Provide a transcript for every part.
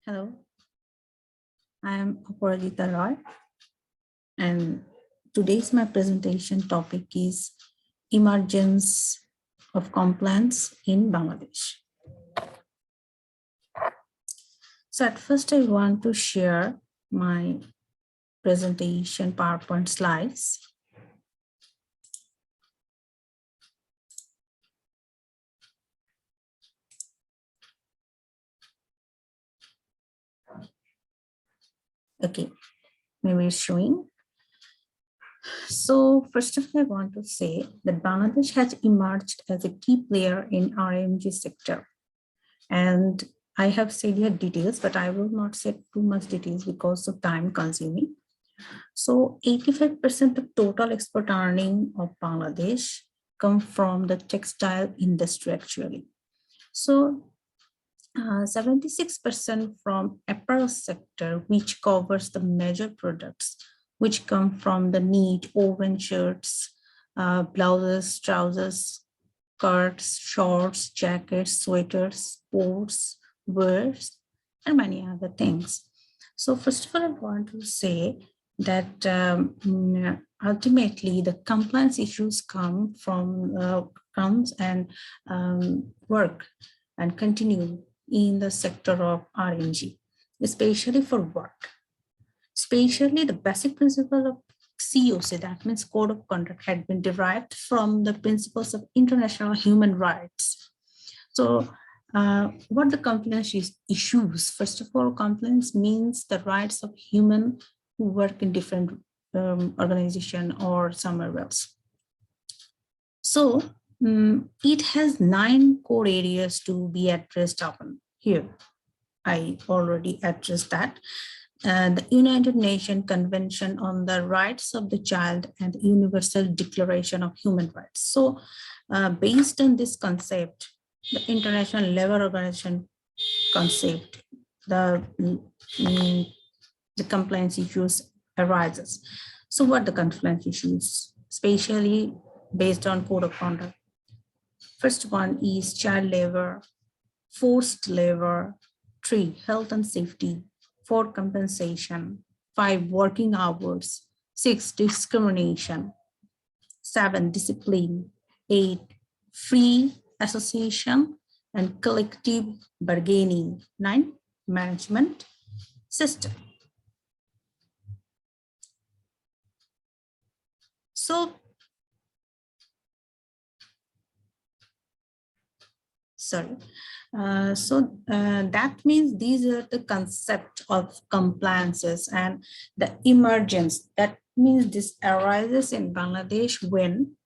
Hello, I am Aporajita, and today's my presentation topic is emergence of compliance in Bangladesh. So at first I want to share my presentation PowerPoint slides. Okay, maybe it's showing. So first of all, I want to say that Bangladesh has emerged as a key player in RMG sector. And I have said here details, but I will not say too much details because of time consuming. So 85% of total export earning of Bangladesh come from the textile industry actually. So 76% from apparel sector, which covers the major products, which come from the knit, woven shirts, blouses, trousers, skirts, shorts, jackets, sweaters, sports, wears, and many other things. So first of all, I want to say that ultimately the compliance issues comes and work and continue in the sector of RNG, especially for work. Especially the basic principle of COC, that means Code of Conduct, had been derived from the principles of international human rights. So what the compliance issues? First of all, compliance means the rights of human who work in different organization or somewhere else. So it has 9 core areas to be addressed upon here. I already addressed that. The United Nations Convention on the Rights of the Child and the Universal Declaration of Human Rights. So based on this concept, the International Labour Organization concept, the compliance issues arises. So what the compliance issues, especially based on code of conduct? First one is child labor, forced labor, 3, health and safety, 4, compensation, 5, working hours, 6, discrimination, 7, discipline, 8, free association and collective bargaining, 9, management system. So, that means these are the concept of compliances and the emergence. That means this arises in Bangladesh when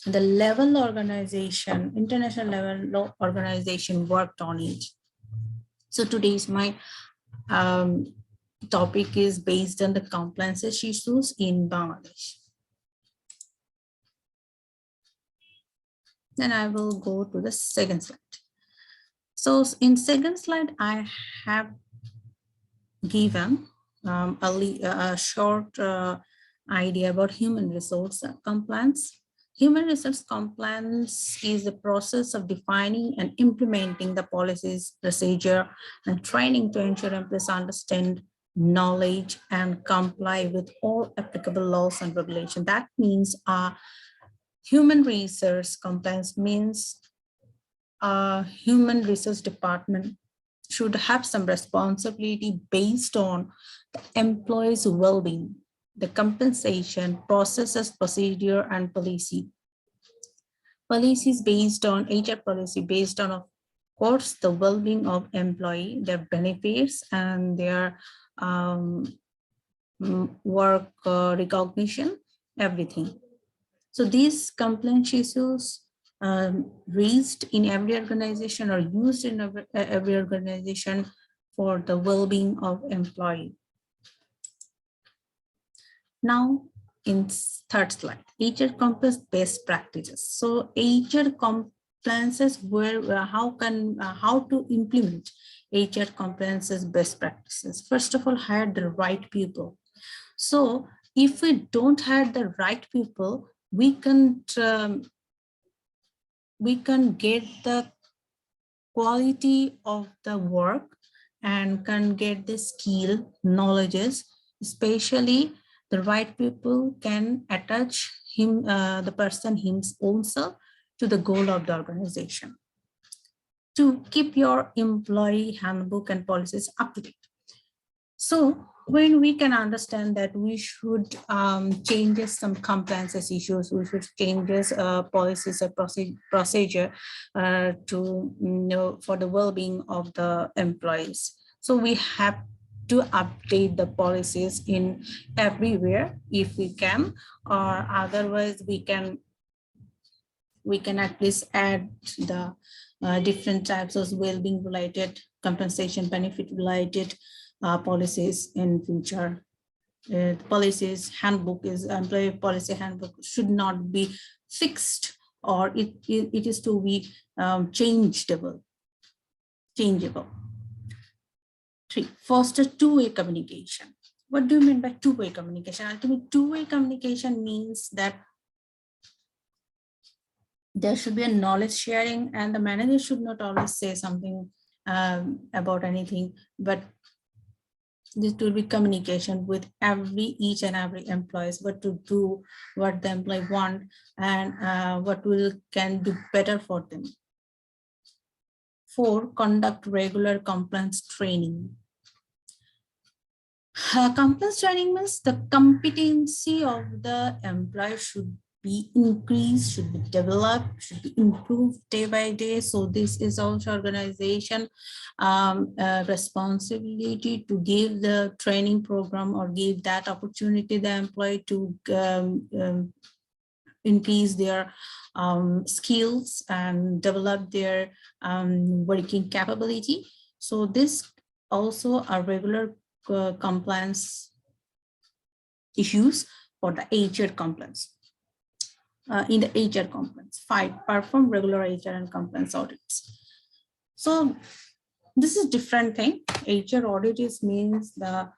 the level organization, international level organization worked on it. So today's my topic is based on the compliance issues in Bangladesh. Then I will go to the second slide. So in second slide, I have given a short idea about human resource compliance. Human resource compliance is the process of defining and implementing the policies, procedure, and training to ensure employees understand knowledge and comply with all applicable laws and regulations. That means human resource compliance means human resource department should have some responsibility based on the employees' well-being, the compensation, processes, procedure, and policy. Policies based on HR policy based on, of course, the well-being of employee, their benefits, and their work recognition, everything. So these compliance issues raised in every organization or used in every organization for the well-being of employee. Now, in third slide, HR compliance best practices. So HR compliances how to implement HR compliances best practices. First of all, hire the right people. So if we don't hire the right people, we can get the quality of the work and can get the skill, knowledges, especially the right people can attach the person his own self to the goal of the organization to keep your employee handbook and policies up to date. So when we can understand that we should changes some compliances issues, we should changes policies or procedure to for the well-being of the employees. So we have to update the policies in everywhere if we can, or otherwise we can at least add the different types of well-being related, compensation benefit related policies in future. Policies handbook is employee policy handbook should not be fixed, or it is to be changeable. 3, foster two-way communication. What do you mean by two-way communication? Ultimately, two-way communication means that there should be a knowledge sharing, and the manager should not always say something about anything, but this will be communication with each and every employee, what to do, what the employee want, and what can do better for them. 4, conduct regular compliance training. Compliance training means the competency of the employee should be increased, should be developed, should be improved day by day. So this is also organization responsibility to give the training program or give that opportunity the employee to increase their skills and develop their working capability. So this also a regular compliance issues for the HR compliance. In the HR compliance. 5, perform regular HR and compliance audits. So this is different thing. HR audit means the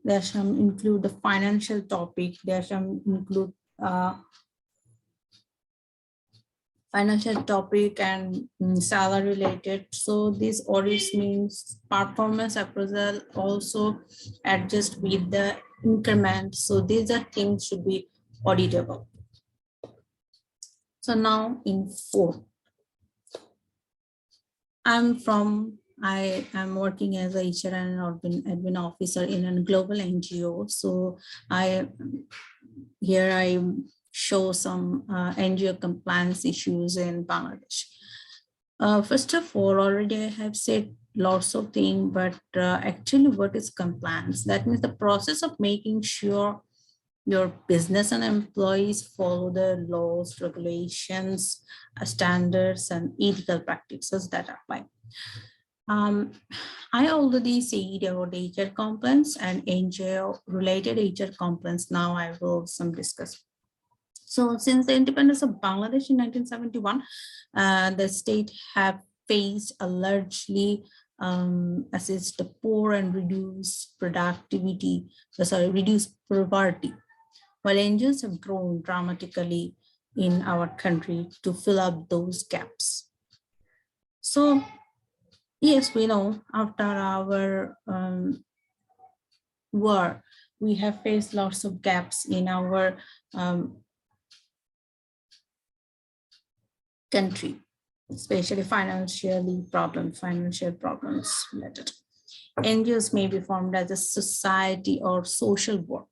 there shall include the financial topic, there shall include financial topic and salary related. So these audits means performance appraisal also adjust with the increment. So these are things should be auditable. So now in 4, I am working as a HR and admin officer in a global NGO. So I show some NGO compliance issues in Bangladesh. First of all, already I have said lots of things, but actually what is compliance? That means the process of making sure your business and employees follow the laws, regulations, standards, and ethical practices that apply. I already said about HR compliance and NGO related HR compliance. Now I will discuss. So since the independence of Bangladesh in 1971, the state have faced a largely assist the poor and reduce productivity, reduce poverty, while NGOs have grown dramatically in our country to fill up those gaps. So yes, we know after our war, we have faced lots of gaps in our country, especially financial problems related. NGOs may be formed as a society or social work.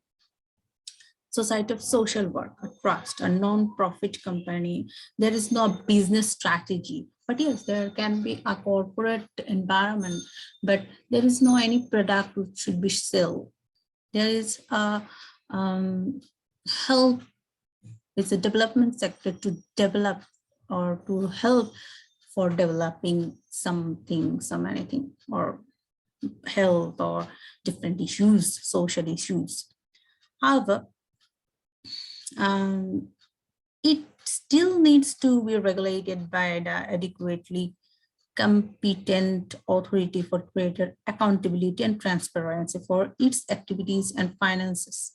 Society of social work, a trust, a non-profit company. There is no business strategy, but yes, there can be a corporate environment, but there is no any product which should be sold. There is a help, it's a development sector to develop or to help for developing something, anything, or health or different issues, social issues. However, it still needs to be regulated by the adequately competent authority for greater accountability and transparency for its activities and finances.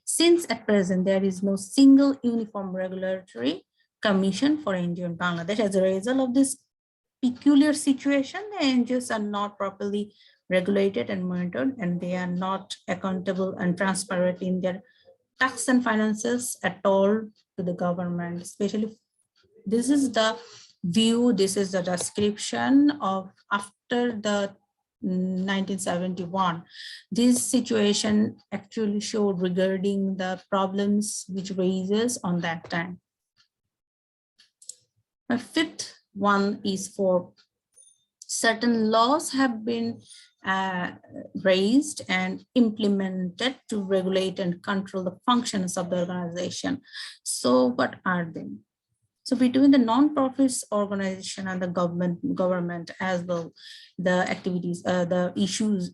Since at present there is no single uniform regulatory commission for NGO in Bangladesh, as a result of this peculiar situation, the NGOs are not properly regulated and monitored, and they are not accountable and transparent in their tax and finances at all to the government. Especially, this is the view, this is the description of after the 1971. This situation actually showed regarding the problems which raises on that time. My fifth one is for certain laws have been raised and implemented to regulate and control the functions of the organization. So what are they? So between the non-profits organization and the government as well, the activities, the issues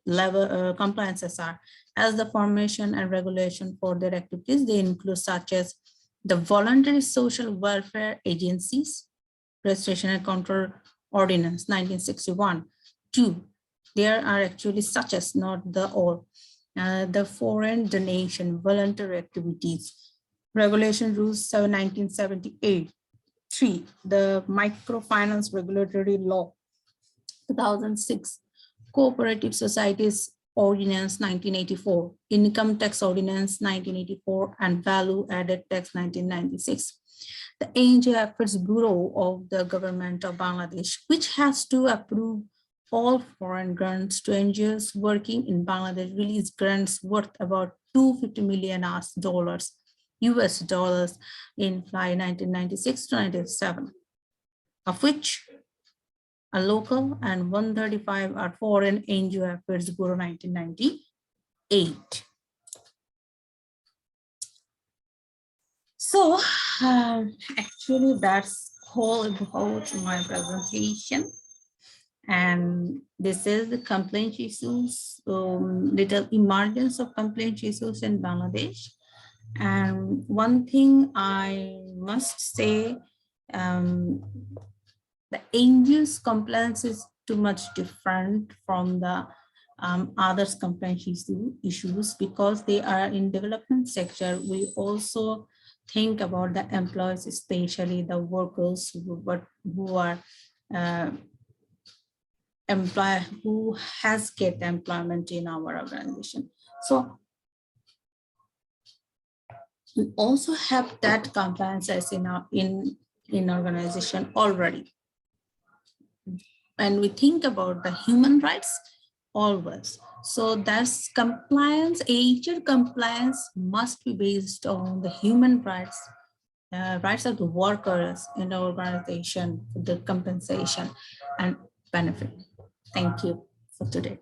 level compliances are as the formation and regulation for their activities. They include such as the voluntary social welfare agencies, Registration and Control Ordinance 1961. Two, there are actually such as, not the all, the foreign donation voluntary activities, Regulation Rules 7 1978. Three, the Microfinance Regulatory Law 2006, Cooperative Societies Ordinance 1984, Income Tax Ordinance 1984, and Value Added Tax 1996. The NGO Affairs Bureau of the Government of Bangladesh, which has to approve all foreign grants to NGOs working in Bangladesh, released grants worth about $250 million US dollars in 1996 to 97, of which a local and 135 are foreign. NGO Affairs Bureau 1998. So actually that's all about my presentation. And this is the complaint issues, little emergence of complaint issues in Bangladesh. And one thing I must say, the NGO's compliance is too much different from the others compliance issues because they are in development sector. We also think about the employees, especially the workers who are who has get employment in our organization. So we also have that compliance as in our in organization already. When we think about the human rights, always. So that's compliance, HR compliance must be based on the human rights, rights of the workers in the organization, the compensation and benefit. Thank you for today.